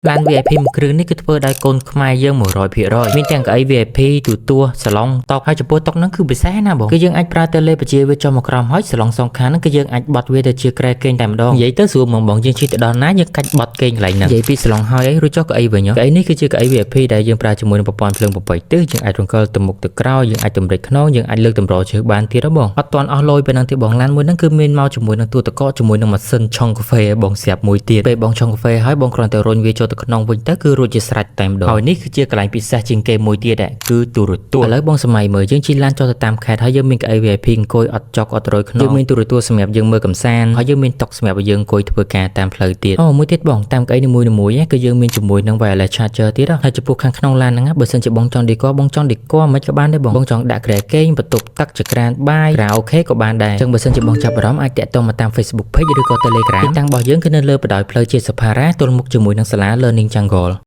ឡាន VIP មួយគ្រឿងនេះគឺធ្វើដោយកូនខ្មែរយើង 100% មានទាំងកៅអី VIP ទូទួលសាឡុងតុហើយចំពោះតុហ្នឹងគឺពិសេសណាបងគឺយើងអាចប្រើតេឡេបជាវាចុះមកក្រោមហើយសាឡុងសងខាងហ្នឹងគឺយើងអាចបត់វាទៅជាក្រែគេងតែម្ដងនិយាយទៅស្រួលបងយើងជិះទៅដល់ណាយើងកាច់បត់គេងកន្លែងហ្នឹងនិយាយពីសាឡុងហើយអីរួចចុះកៅអីវិញកៅអីនេះគឺជាកៅអី VIP ដែលយើងប្រើជាមួយនឹងប្រព័ន្ធភ្លើងប្របីទិសយើងអាចរង្គល់ទៅមុខទៅក្រោយយើងអាចតម្រេចខ្នងយើងអាចលើកតម្រជើងបានទៀតហ៎បងអត់ទាន់អស់លុយប៉ុណ្ណឹងទេបងឡានមួយហ្នឹងគឺមានមកជាមួយនឹងទូទឹកកកជាមួយនឹងម៉ាស៊ីនឆុងកាហ្វេបងស្រាប់មួយទៀតពេលបងឆុងកាហ្វេហើយបងគ្រាន់តែរុញវាចូលទៅក្នុងវិញទៅគឺរួចជាស្រេចតែម្ដងហើយនេះគឺជាកន្លែងពិសេសជាងគេមួយទៀតគឺទូរទស្សន៍ឥឡូវបងសម័យមើលយើងជិះឡានចុះទៅតាមខេត្តហើយយើងមានកៅអី VIP អង្គុយអត់ចុកអត់រយខ្នងយើងមានទូរទស្សន៍សម្រាប់យើងមើលកម្សាន្តហើយយើងមានតុសម្រាប់ឲ្យយើងអង្គុយធ្វើការតាមផ្លូវទៀតមួយទៀតបងតាមកៅអីនីមួយៗគឺយើងមានជាមួយនឹង wireless charger ទៀតហើយចំពោះខាងក្នុងឡានហ្នឹងបើសិនជាបងចង់ឌីកមិនក៏បានដែរបងចង់ដាក់ក្រែគេងបន្ទប់ទឹកចក្រានបាយក្រៅអូខេក៏បានដែរអញ្ចឹងបើសិនជាបងចាប់អារម្មណ៍អាចតាក់ទងមកតាម Facebook Page ឬក៏ Telegram ទីតាំងរបស់យើងគឺនៅលើបណ្ដោយផ្លូវជាសភារាទល់មុខជាមួយនឹងសាលា Learning Jungle